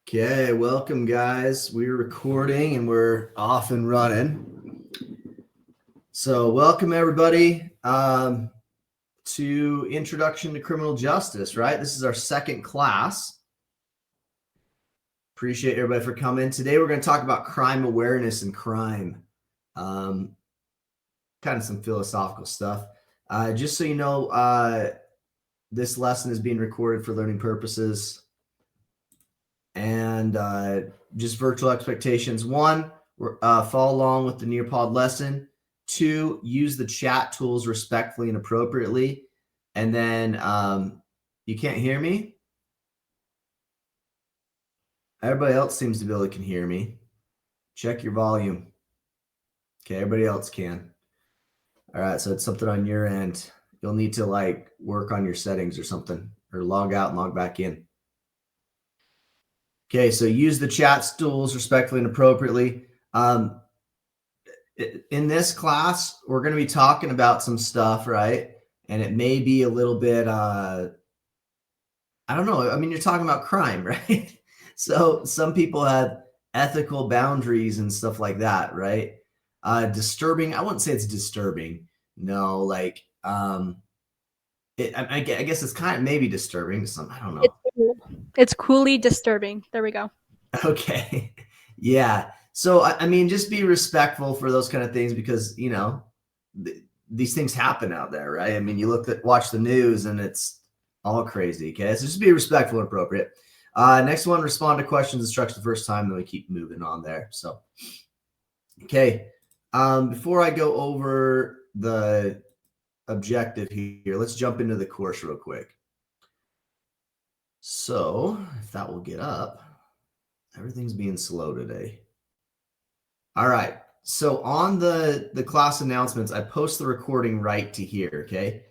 Okay, welcome guys. We're recording and we're off and running. So welcome everybody to Introduction to Criminal Justice, right? This is our second class. Appreciate everybody for coming. Today we're going to talk about crime awareness and crime. Kind of some philosophical stuff. Just so you know, this lesson is being recorded for learning purposes. And just virtual expectations. 1, follow along with the Nearpod lesson. 2, use the chat tools respectfully and appropriately. And then you can't hear me? Everybody else seems to be able to can hear me. Check your volume. Okay, everybody else can. All right, so it's something on your end. You'll need to like work on your settings or something, or log out and log back in. Okay, so use the chat tools respectfully and appropriately. In this class, we're going to be talking about some stuff, right? And it may be a little bit, I don't know. I mean, you're talking about crime, right? So some people have ethical boundaries and stuff like that, right? Disturbing. I wouldn't say it's disturbing. No, like, I guess it's kind of maybe disturbing to some. I don't know. It's coolly disturbing. There we go. Okay. Yeah. So, I mean, just be respectful for those kind of things because, you know, these things happen out there, right? I mean, you watch the news and it's all crazy. Okay. So just be respectful and appropriate. Next one, respond to questions and instructions the first time, then we keep moving on there. So, okay. Before I go over the objective here, let's jump into the course real quick. So if that will get up, everything's being slow today. All right. So on the class announcements, I post the recording right to here. Okay.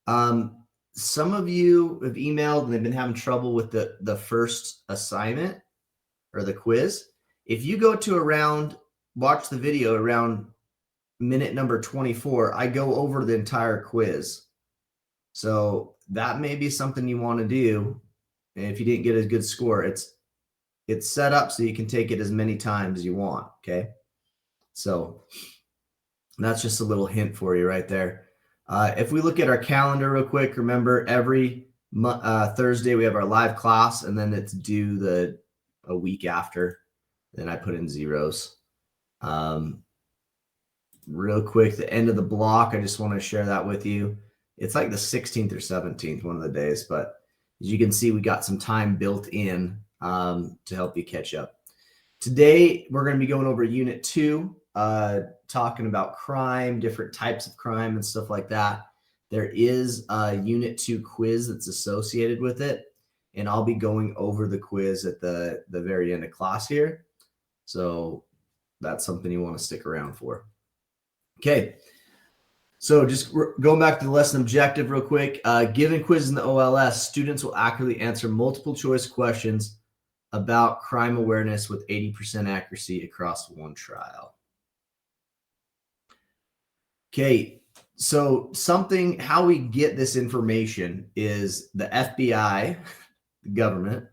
Some of you have emailed and they've been having trouble with the first assignment or the quiz. If you go to watch the video around minute number 24, I go over the entire quiz. So that may be something you want to do. And if you didn't get a good score, it's set up so you can take it as many times as you want. Okay. So that's just a little hint for you right there. If we look at our calendar real quick, remember every Thursday we have our live class and then it's due a week after. Then I put in zeros. Real quick, the end of the block, I just want to share that with you. It's like the 16th or 17th, one of the days, but as you can see, we got some time built in to help you catch up. Today, we're going to be going over Unit 2, talking about crime, different types of crime and stuff like that. There is a Unit 2 quiz that's associated with it, and I'll be going over the quiz at the very end of class here. So that's something you want to stick around for. Okay. So just going back to the lesson objective real quick, given quizzes in the OLS, students will accurately answer multiple choice questions about crime awareness with 80% accuracy across one trial. Okay, so how we get this information is the FBI, the government,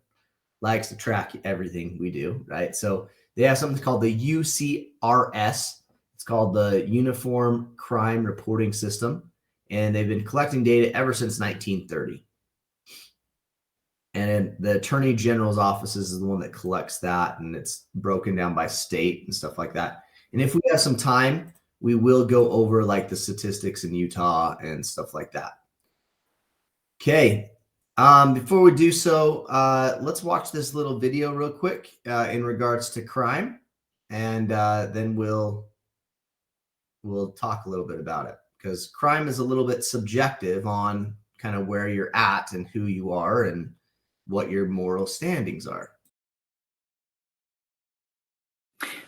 likes to track everything we do, right? So they have something called the UCRS. It's called the Uniform Crime Reporting System, and they've been collecting data ever since 1930. And the Attorney General's office is the one that collects that, and it's broken down by state and stuff like that. And if we have some time, we will go over like the statistics in Utah and stuff like that. Okay. Before we do so, let's watch this little video real quick in regards to crime, and then we'll talk a little bit about it, because crime is a little bit subjective on kind of where you're at and who you are and what your moral standings are.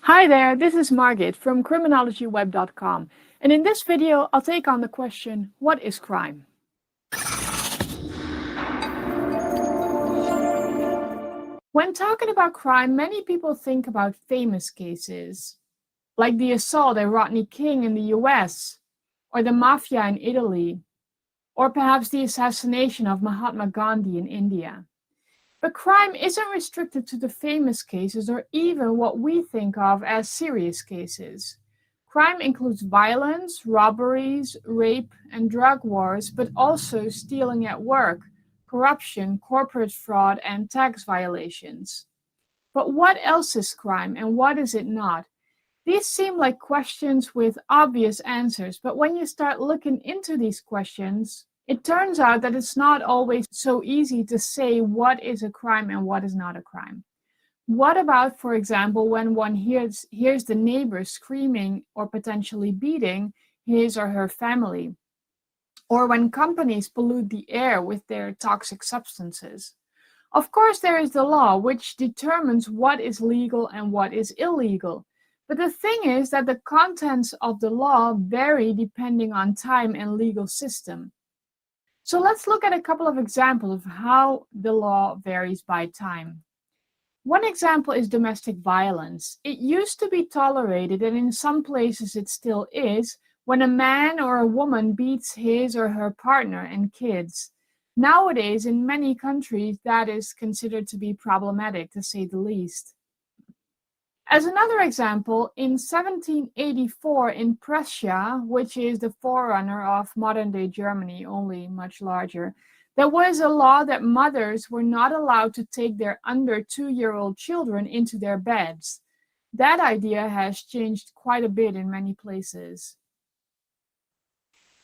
Hi there, this is Margit from criminologyweb.com, and in this video I'll take on the question, what is crime? When talking about crime, many people think about famous cases, like the assault at Rodney King in the US, or the mafia in Italy, or perhaps the assassination of Mahatma Gandhi in India. But crime isn't restricted to the famous cases or even what we think of as serious cases. Crime includes violence, robberies, rape, and drug wars, but also stealing at work, corruption, corporate fraud, and tax violations. But what else is crime and what is it not? These seem like questions with obvious answers, but when you start looking into these questions, it turns out that it's not always so easy to say what is a crime and what is not a crime. What about, for example, when one hears the neighbor screaming or potentially beating his or her family? Or when companies pollute the air with their toxic substances? Of course, there is the law, which determines what is legal and what is illegal. But the thing is that the contents of the law vary depending on time and legal system. So let's look at a couple of examples of how the law varies by time. One example is domestic violence. It used to be tolerated, and in some places it still is, when a man or a woman beats his or her partner and kids. Nowadays, in many countries, that is considered to be problematic, to say the least. As another example, in 1784 in Prussia, which is the forerunner of modern-day Germany, only much larger, there was a law that mothers were not allowed to take their under 2-year-old children into their beds. That idea has changed quite a bit in many places.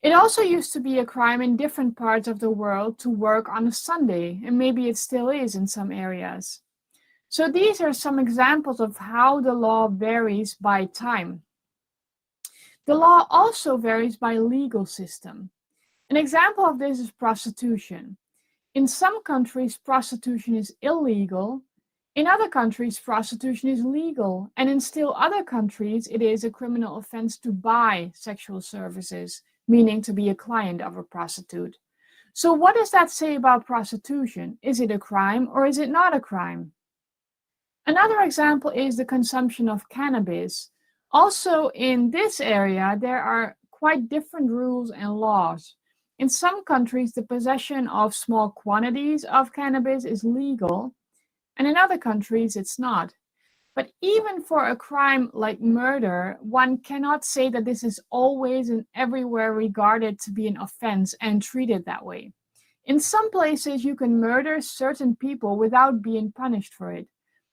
It also used to be a crime in different parts of the world to work on a Sunday, and maybe it still is in some areas. So these are some examples of how the law varies by time. The law also varies by legal system. An example of this is prostitution. In some countries, prostitution is illegal. In other countries, prostitution is legal. And in still other countries, it is a criminal offense to buy sexual services, meaning to be a client of a prostitute. So what does that say about prostitution? Is it a crime or is it not a crime? Another example is the consumption of cannabis. Also in this area, there are quite different rules and laws. In some countries, the possession of small quantities of cannabis is legal, and in other countries, it's not. But even for a crime like murder, one cannot say that this is always and everywhere regarded to be an offense and treated that way. In some places, you can murder certain people without being punished for it.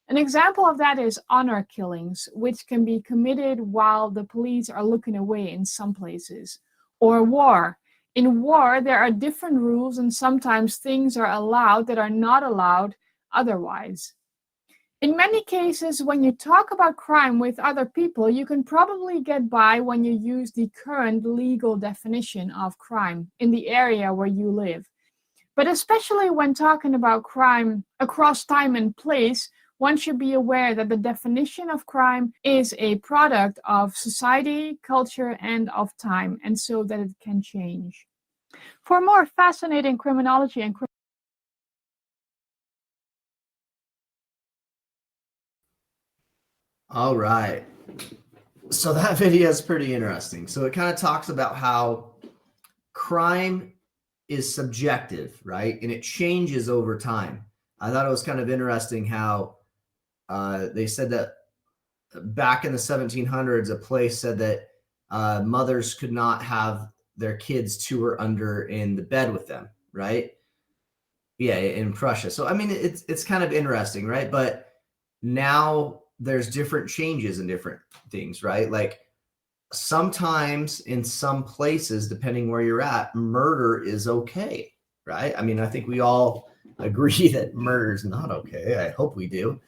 An example of that is honor killings, which can be committed while the police are looking away in some places. Or war. In war, there are different rules and sometimes things are allowed that are not allowed otherwise. In many cases, when you talk about crime with other people, you can probably get by when you use the current legal definition of crime in the area where you live. But especially when talking about crime across time and place, one should be aware that the definition of crime is a product of society, culture, and of time, and so that it can change. For more fascinating criminology and All right. So that video is pretty interesting. So it kind of talks about how crime is subjective, right? And it changes over time. I thought it was kind of interesting how they said that back in the 1700s, a place said that mothers could not have their kids 2 or under in the bed with them, right? Yeah, in Prussia. So I mean, it's kind of interesting, right? But now there's different changes in different things, right? Like sometimes in some places, depending where you're at, murder is okay, right? I mean, I think we all agree that murder is not okay. I hope we do.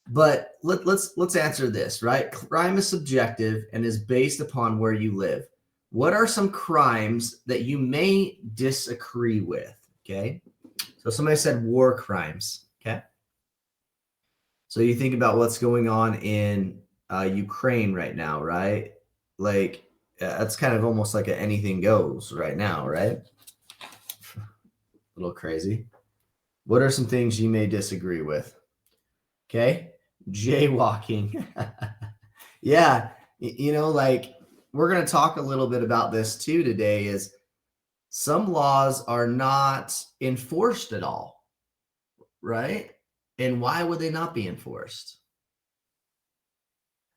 But let's answer this, right? Crime is subjective and is based upon where you live. What are some crimes that you may disagree with? Okay. So somebody said war crimes. Okay. So you think about what's going on in Ukraine right now, right? Like that's kind of almost like a anything goes right now, right? A little crazy. What are some things you may disagree with? Okay. Jaywalking. Yeah. You know, like we're going to talk a little bit about this too today is some laws are not enforced at all, right? And why would they not be enforced?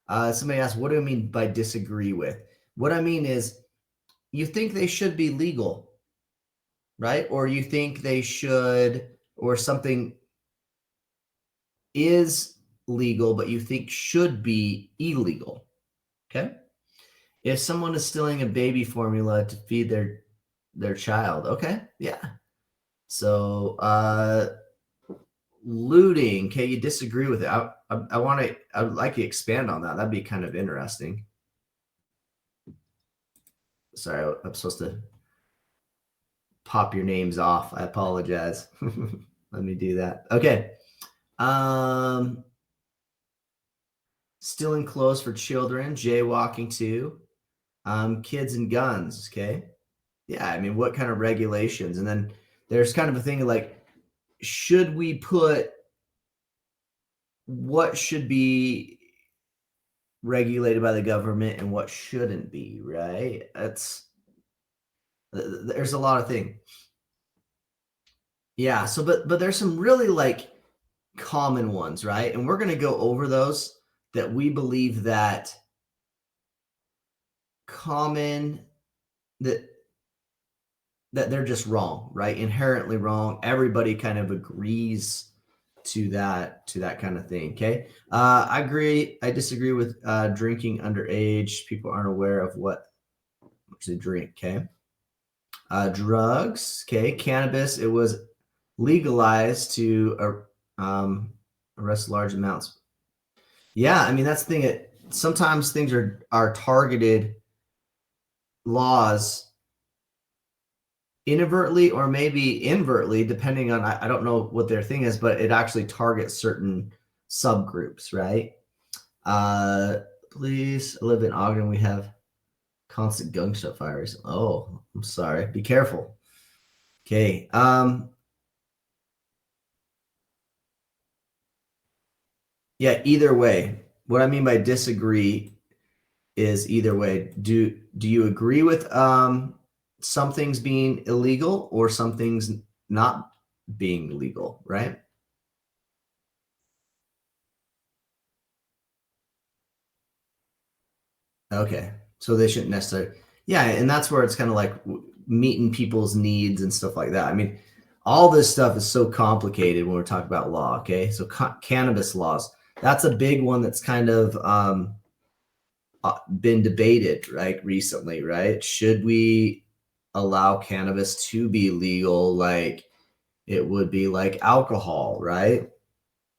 Somebody asked, what do I mean by disagree with? What I mean is you think they should be legal, right? Or you think they should, or something is legal, but you think should be illegal. Okay. If someone is stealing a baby formula to feed their child, okay, yeah. So looting, okay, you disagree with it. I would like to expand on that. That'd be kind of interesting. Sorry, I'm supposed to pop your names off. I apologize. Let me do that. Okay. Stealing clothes for children, jaywalking too. Kids and guns, okay? Yeah, I mean, what kind of regulations? And then there's kind of a thing like, should we put what should be regulated by the government and what shouldn't be, right? There's a lot of things. Yeah, so but there's some really like common ones, right? And we're going to go over those that we believe that common that they're just wrong, right? Inherently wrong. Everybody kind of agrees to that kind of thing. Okay. I agree. I disagree with drinking underage. People aren't aware of what much they drink. Okay. Drugs. Okay. Cannabis. It was legalized to arrest large amounts. Yeah. I mean, that's the thing. Sometimes things are targeted laws inadvertently or maybe invertly, depending on, I don't know what their thing is, but it actually targets certain subgroups, right? Please, I live in Ogden. We have constant gunshot fires. Oh, I'm sorry. Be careful. Okay. Yeah, either way. What I mean by disagree is either way. Do you agree with some things being illegal or some things not being legal, right? Okay. So they shouldn't necessarily, yeah. And that's where it's kind of like meeting people's needs and stuff like that. I mean, all this stuff is so complicated when we're talking about law. Okay. So cannabis laws, that's a big one that's kind of been debated, right? Recently, right? Should we allow cannabis to be legal like it would be like alcohol, right?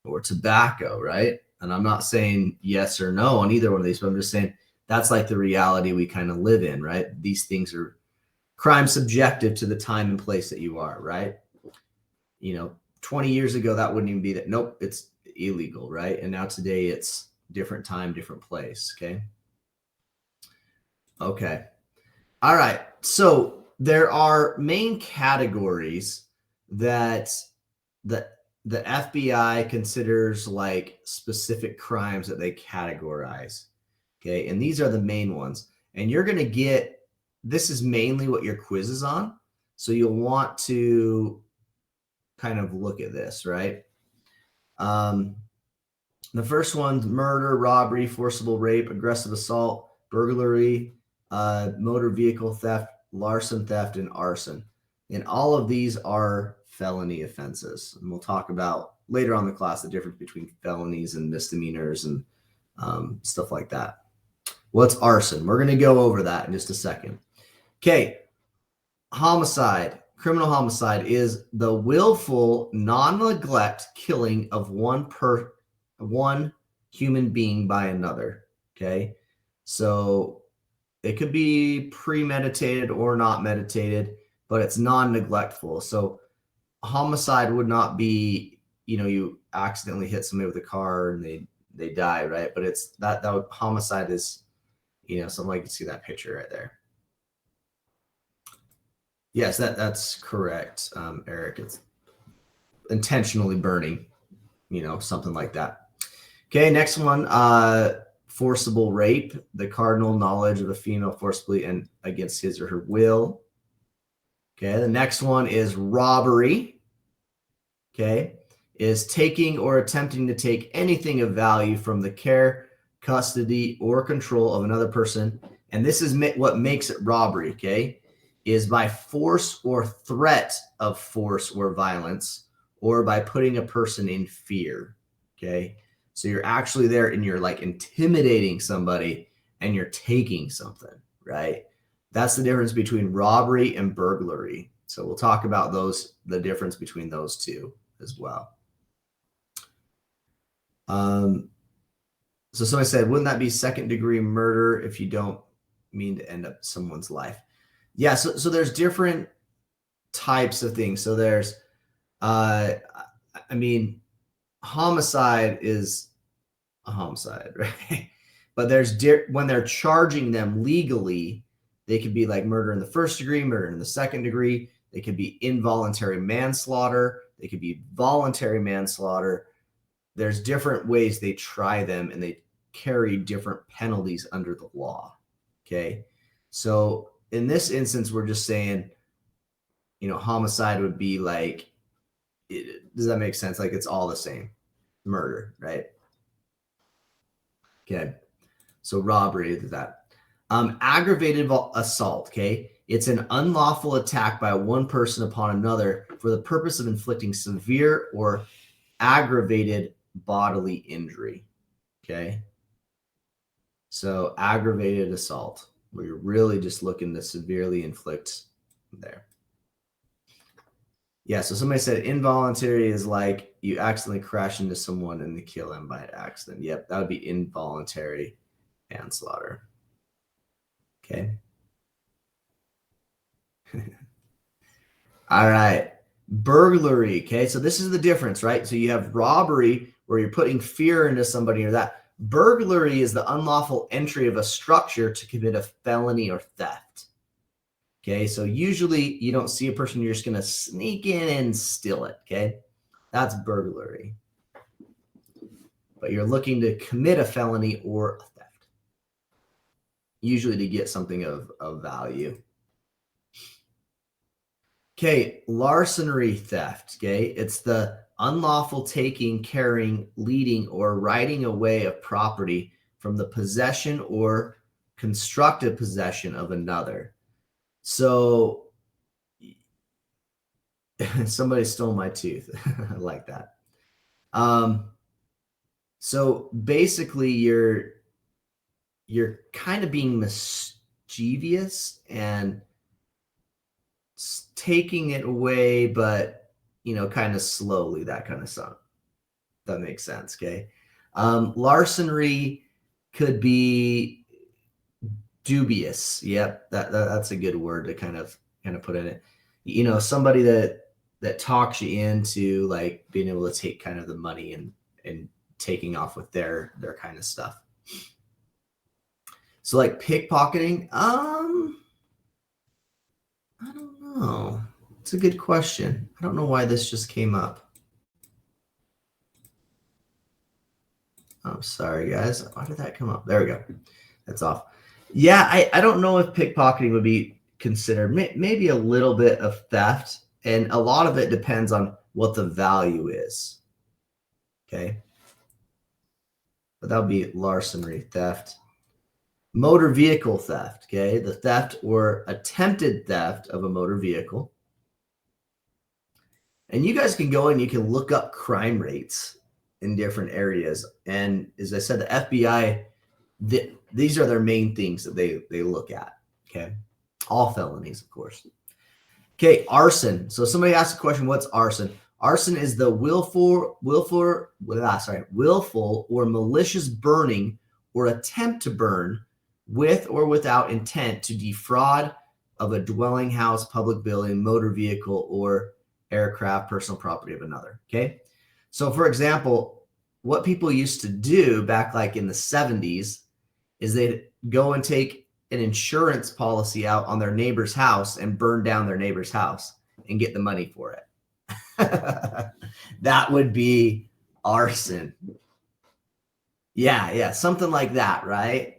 Or tobacco, right? And I'm not saying yes or no on either one of these, but I'm just saying that's like the reality we kind of live in, right? These things are crime subjective to the time and place that you are, right? 20 years ago, that wouldn't even be that. Nope, it's illegal, right? And now today it's different time, different place, okay? Okay. All right. So there are main categories that the FBI considers like specific crimes that they categorize. Okay. And these are the main ones. And you're going to get, this is mainly what your quiz is on. So you'll want to kind of look at this, right? The first one's murder, robbery, forcible rape, aggressive assault, burglary, motor vehicle theft, larceny theft, and arson. And all of these are felony offenses. And we'll talk about later on in the class the difference between felonies and misdemeanors and stuff like that. What's arson? We're going to go over that in just a second. Okay. Homicide, criminal homicide is the willful non-neglect killing of one human being by another. Okay. So it could be premeditated or not meditated, but it's non-neglectful. So homicide would not be, you accidentally hit somebody with a car and they die, right? But it's that homicide is, something like you can see that picture right there. Yes, that's correct, Eric. It's intentionally burning, something like that. Okay, next one, forcible rape, the cardinal knowledge of a female forcibly and against his or her will. Okay, the next one is robbery. Okay, is taking or attempting to take anything of value from the care, custody, or control of another person. And this is what makes it robbery, okay? Is by force or threat of force or violence, or by putting a person in fear, okay? So you're actually there and you're like intimidating somebody and you're taking something, right? That's the difference between robbery and burglary. So we'll talk about the difference between those two as well. So somebody said, wouldn't that be second-degree murder if you don't mean to end up someone's life? Yeah, so there's different types of things. So there's, I mean, homicide is a homicide, right? But there's when they're charging them legally, they could be like murder in the first degree, murder in the second degree. They could be involuntary manslaughter. They could be voluntary manslaughter. There's different ways they try them, and they carry different penalties under the law. Okay. So in this instance, we're just saying, homicide would be like, does that make sense? Like it's all the same. Murder, right? Okay. So robbery is that. Aggravated assault, okay? It's an unlawful attack by one person upon another for the purpose of inflicting severe or aggravated bodily injury, okay? So aggravated assault, where you're really just looking to severely inflict there. Yeah, so somebody said involuntary is like you accidentally crash into someone and they kill them by accident. Yep, that would be involuntary manslaughter. Okay. All right. Burglary. Okay. So this is the difference, right? So you have robbery where you're putting fear into somebody or that. Burglary is the unlawful entry of a structure to commit a felony or theft. Okay. So usually you don't see a person, you're just going to sneak in and steal it. Okay. That's burglary. But you're looking to commit a felony or a theft, usually to get something of value. Okay, larceny theft, okay? It's the unlawful taking, carrying, leading, or riding away of property from the possession or constructive possession of another. So somebody stole my tooth. I like that. So basically you're kind of being mischievous and taking it away, but kind of slowly, that kind of stuff. That makes sense. Okay. Larceny could be dubious. Yep. That's a good word to kind of put in it. Somebody that talks you into like being able to take kind of the money and taking off with their kind of stuff. So like pickpocketing, I don't know. It's a good question. I don't know why this just came up. I'm sorry, guys. Why did that come up? There we go. That's off. Yeah, I don't know if pickpocketing would be considered. Maybe a little bit of theft, and a lot of it depends on what the value is. Okay. But that would be larceny theft. Motor vehicle theft, okay? The theft or attempted theft of a motor vehicle. And you guys can go and you can look up crime rates in different areas. And as I said, the FBI, these are their main things that they look at, okay? All felonies, of course. Okay, arson. So somebody asked a question, what's arson? Arson is the willful or malicious burning or attempt to burn with or without intent to defraud of a dwelling house, public building, motor vehicle, or aircraft, personal property of another. Okay. So for example, what people used to do back like in the 70s is they'd go and take an insurance policy out on their neighbor's house and burn down their neighbor's house and get the money for it. That would be arson. Yeah, something like that, right?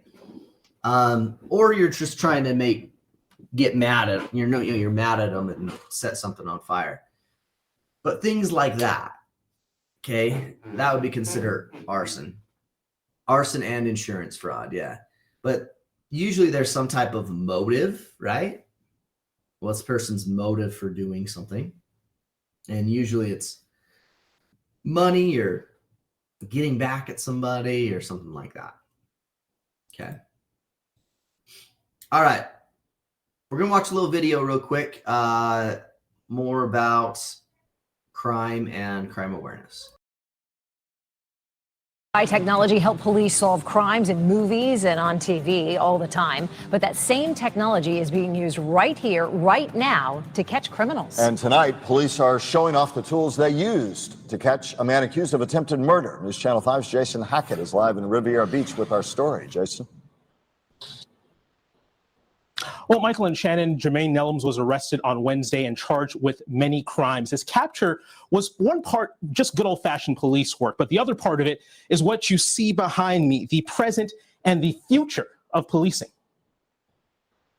Or you're just trying to get mad at you're mad at them and set something on fire. But things like that. Okay, that would be considered arson. Arson and insurance fraud, yeah. But usually there's some type of motive, right? What's the person's motive for doing something? And usually it's money or getting back at somebody or something like that. Okay. All right. We're going to watch a little video real quick, more about crime and crime awareness. AI technology help police solve crimes in movies and on TV all the time. But that same technology is being used right here, right now, to catch criminals. And tonight, police are showing off the tools they used to catch a man accused of attempted murder. News Channel 5's Jason Hackett is live in Riviera Beach with our story. Jason. Well, Michael and Shannon, Jermaine Nellums was arrested on Wednesday and charged with many crimes. His capture was one part just good old-fashioned police work, but the other part of it is what you see behind me, the present and the future of policing.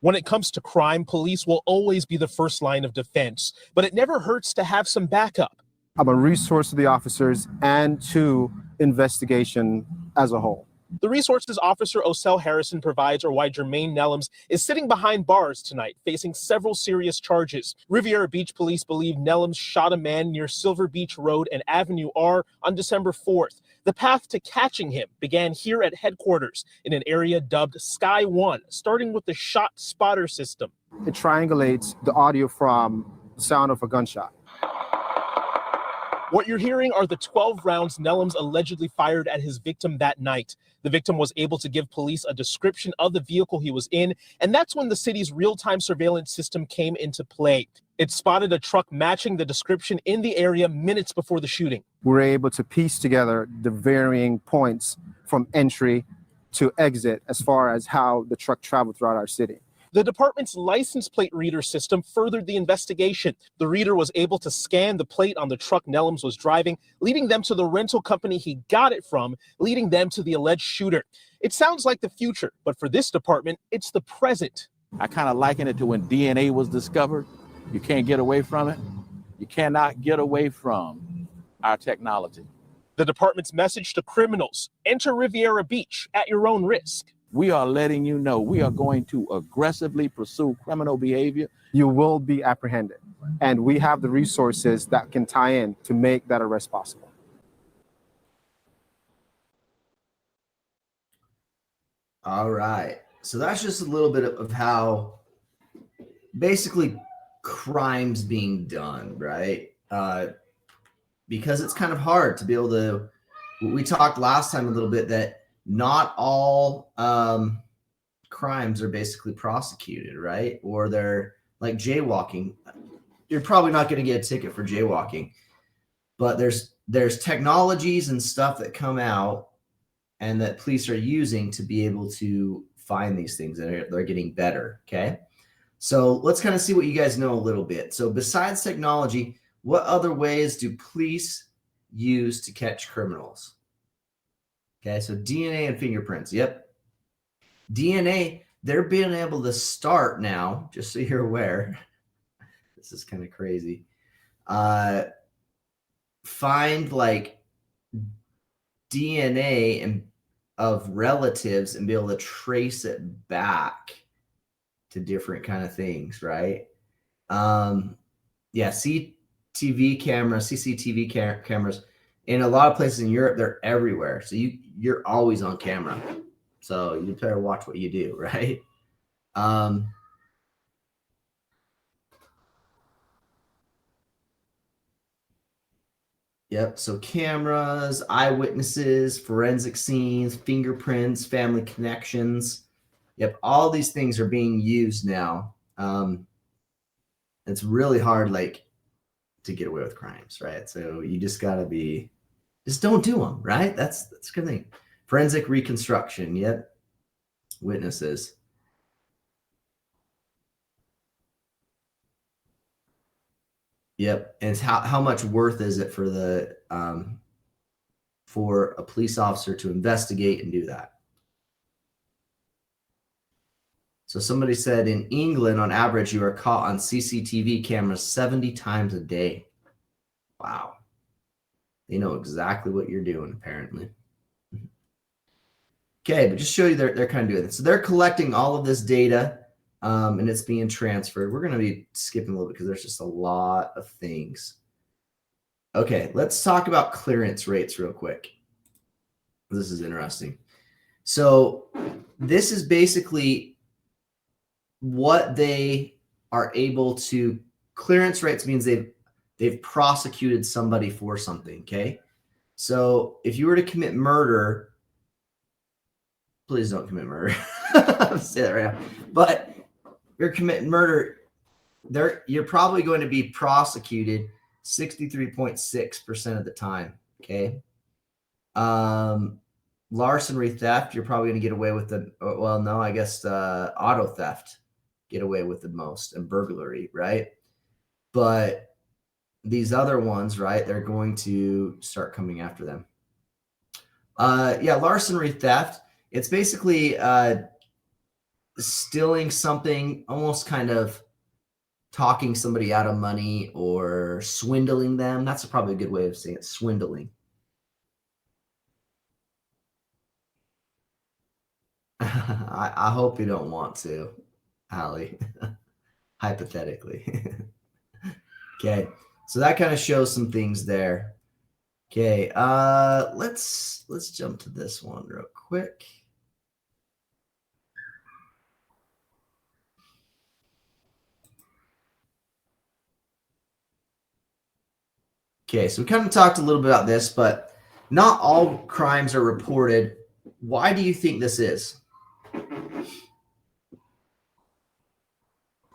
When it comes to crime, police will always be the first line of defense, but it never hurts to have some backup. I'm a resource to the officers and to investigation as a whole. The resources Officer Osel Harrison provides are why Jermaine Nellums is sitting behind bars tonight, facing several serious charges. Riviera Beach police believe Nellums shot a man near Silver Beach Road and Avenue R on December 4th. The path to catching him began here at headquarters in an area dubbed Sky One, starting with the shot spotter system. It triangulates the audio from the sound of a gunshot. What you're hearing are the 12 rounds Nellums allegedly fired at his victim that night. The victim was able to give police a description of the vehicle he was in, and that's when the city's real-time surveillance system came into play. It spotted a truck matching the description in the area minutes before the shooting. We were able to piece together the varying points from entry to exit as far as how the truck traveled throughout our city. The department's license plate reader system furthered the investigation. The reader was able to scan the plate on the truck Nellums was driving, leading them to the rental company he got it from, leading them to the alleged shooter. It sounds like the future, but for this department, it's the present. I kind of liken it to when DNA was discovered. You can't get away from it. You cannot get away from our technology. The department's message to criminals: enter Riviera Beach at your own risk. We are letting you know we are going to aggressively pursue criminal behavior. You will be apprehended, and we have the resources that can tie in to make that arrest possible. All right. So that's just a little bit of how basically crime's being done, right? Because it's kind of hard to be able to, we talked last time a little bit that not all crimes are basically prosecuted, right? Or they're like jaywalking. You're probably not going to get a ticket for jaywalking, but there's technologies and stuff that come out and that police are using to be able to find these things, and they're getting better. Okay. So let's kind of see what you guys know a little bit. So besides technology, what other ways do police use to catch criminals? Okay, so DNA and fingerprints. Yep. DNA, they're being able to start now, just so you're aware. This is kind of crazy. Find like DNA and of relatives and be able to trace it back to different kind of things, right? Yeah, CCTV cameras. In a lot of places in Europe, they're everywhere. So you're always on camera. So you better watch what you do, right? Yep. So cameras, eyewitnesses, forensic scenes, fingerprints, family connections. Yep. All these things are being used now. It's really hard, like, to get away with crimes, right? So you just gotta just don't do them, right? That's a good thing. Forensic reconstruction. Yep. Witnesses. Yep. And it's how much worth is it for the for a police officer to investigate and do that? So somebody said in England, on average, you are caught on CCTV cameras 70 times a day. Wow. They know exactly what you're doing, apparently. Okay, but just show you they're kind of doing it. So they're collecting all of this data, and it's being transferred. We're going to be skipping a little bit because there's just a lot of things. Okay, let's talk about clearance rates real quick. This is interesting. So this is basically what they are able to. Clearance rates means they've prosecuted somebody for something. Okay, so if you were to commit murder, please don't commit murder. I'll say that right now. But if you're committing murder, you're probably going to be prosecuted 63.6% of the time. Okay. Larceny theft, you're probably going to get away with I guess auto theft get away with the most, and burglary, right? But these other ones, right, they're going to start coming after them. Larceny theft, it's basically stealing something, almost kind of talking somebody out of money or swindling them. That's probably a good way of saying it, swindling. I hope you don't want to, Allie, hypothetically. Okay, so that kind of shows some things there. Okay, let's jump to this one real quick. Okay, so we kind of talked a little bit about this, but not all crimes are reported. Why do you think this is?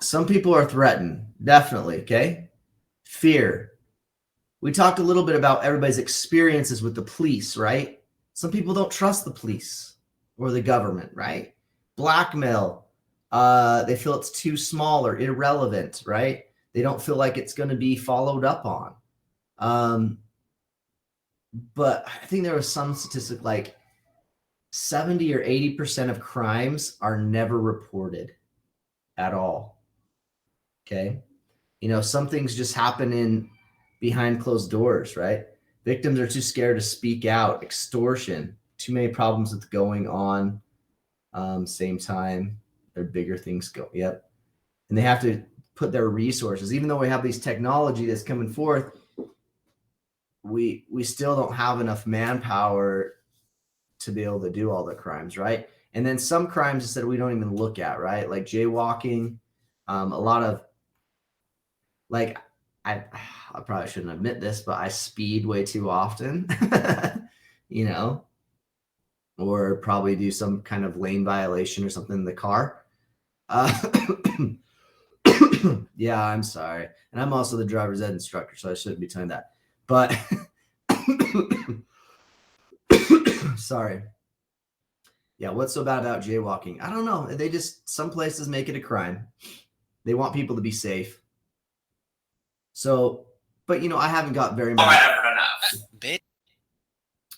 Some people are threatened, definitely, okay? Fear. We talked a little bit about everybody's experiences with the police, right? Some people don't trust the police or the government, right? Blackmail. They feel it's too small or irrelevant, right? They don't feel like it's going to be followed up on. But I think there was some statistic like 70 or 80% of crimes are never reported at all. Okay. Some things just happen behind closed doors, right? Victims are too scared to speak out. Extortion, too many problems with going on. Same time, there are bigger things go. Yep. And they have to put their resources, even though we have these technology that's coming forth, we still don't have enough manpower to be able to do all the crimes, right? And then some crimes that we don't even look at, right? Like jaywalking, a lot of like I probably shouldn't admit this, but I speed way too often, or probably do some kind of lane violation or something in the car. Yeah, I'm sorry. And I'm also the driver's ed instructor, so I shouldn't be telling that. But sorry. Yeah, what's so bad about jaywalking? I don't know. Some places make it a crime. They want people to be safe. So, but I haven't got very much.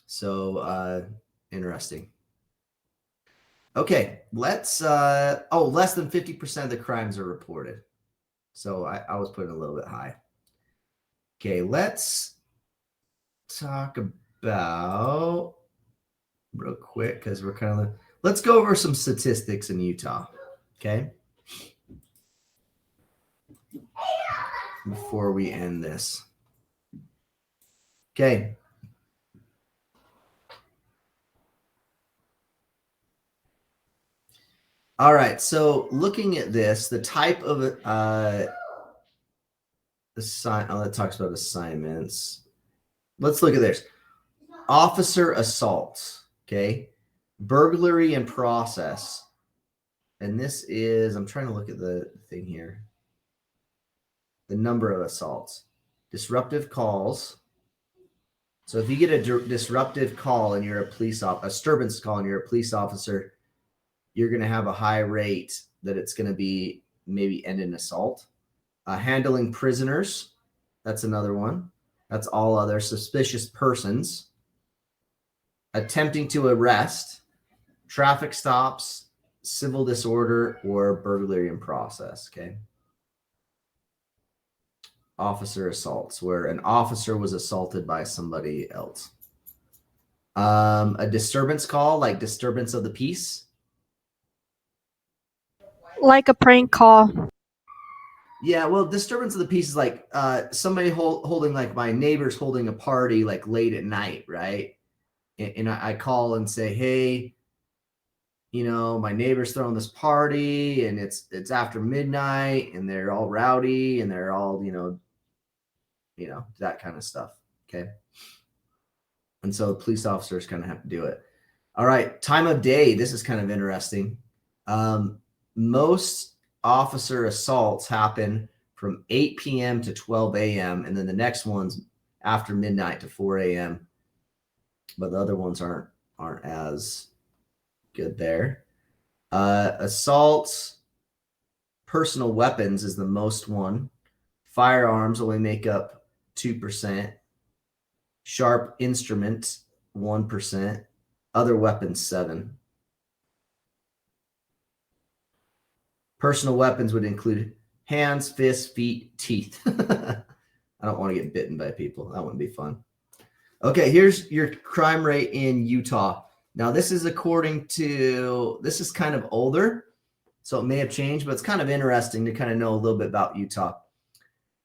So, interesting. Okay, let's less than 50% of the crimes are reported. So I was putting a little bit high. Okay, let's talk about real quick because let's go over some statistics in Utah. Okay. Before we end this. Okay. All right. So looking at this, the type of that talks about assignments. Let's look at this. Officer assaults. Okay. Burglary and process. And this is, I'm trying to look at the thing here. The number of assaults. Disruptive calls. So if you get a disruptive call and you're a disturbance call and you're a police officer, you're going to have a high rate that it's going to be maybe end in assault. Handling prisoners. That's another one. That's all other suspicious persons. Attempting to arrest. Traffic stops. Civil disorder or burglary in process. Okay. officer assaults, where an officer was assaulted by somebody else. A disturbance call, like disturbance of the peace. Like a prank call. Yeah, well, disturbance of the peace is like somebody holding, like my neighbor's holding a party like late at night, right? And I call and say, hey, you know, my neighbor's throwing this party and it's after midnight and they're all rowdy and they're all, you know, that kind of stuff. Okay. And so police officers kind of have to do it. All right. Time of day. This is kind of interesting. Most officer assaults happen from 8 p.m. to 12 a.m. And then the next one's after midnight to 4 a.m. But the other ones aren't as good there. Assaults, personal weapons is the most one. Firearms only make up 2%. Sharp instruments, 1%. Other weapons, 7%. Personal weapons would include hands, fists, feet, teeth. I don't want to get bitten by people. That wouldn't be fun. Okay, here's your crime rate in Utah. Now, this is this is kind of older, so it may have changed, but it's kind of interesting to kind of know a little bit about Utah.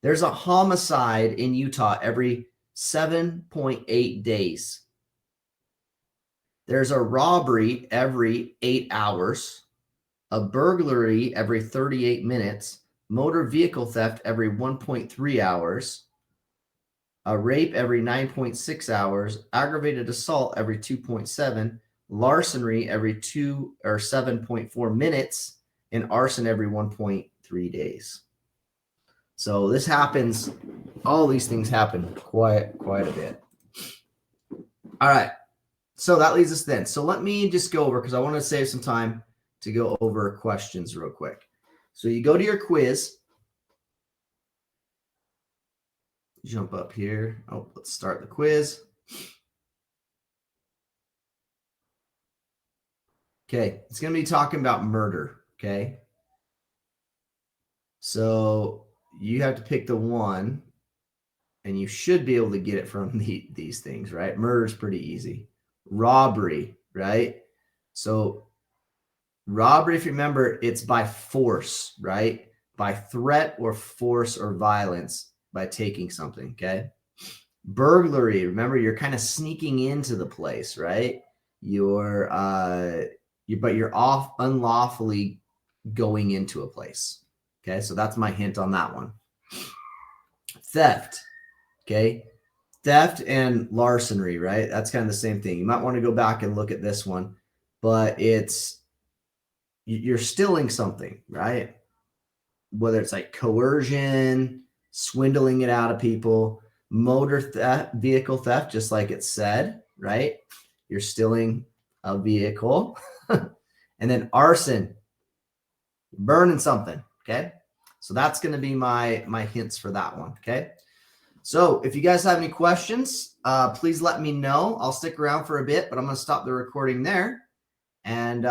There's a homicide in Utah every 7.8 days. There's a robbery every 8 hours, a burglary every 38 minutes, motor vehicle theft every 1.3 hours, a rape every 9.6 hours, aggravated assault every 2.7, larceny every 2 or 7.4 minutes, and arson every 1.3 days. So this happens, all these things happen quite a bit. All right. So that leads us then. So let me just go over, because I want to save some time to go over questions real quick. So you go to your quiz. Jump up here. Oh, let's start the quiz. Okay, it's going to be talking about murder, okay? So you have to pick the one, and you should be able to get it from these things, right? Murder is pretty easy. Robbery, right? So robbery, if you remember, it's by force, right? By threat or force or violence, by taking something, okay? Burglary, remember, you're kind of sneaking into the place, right? You're unlawfully going into a place. Okay, so that's my hint on that one. Theft, okay? Theft and larceny, right? That's kind of the same thing. You might want to go back and look at this one, but you're stealing something, right? Whether it's like coercion, swindling it out of people, motor theft, vehicle theft, just like it said, right? You're stealing a vehicle. And then arson, burning something, okay? So that's going to be my hints for that one, okay? So if you guys have any questions, please let me know. I'll stick around for a bit, but I'm going to stop the recording there. And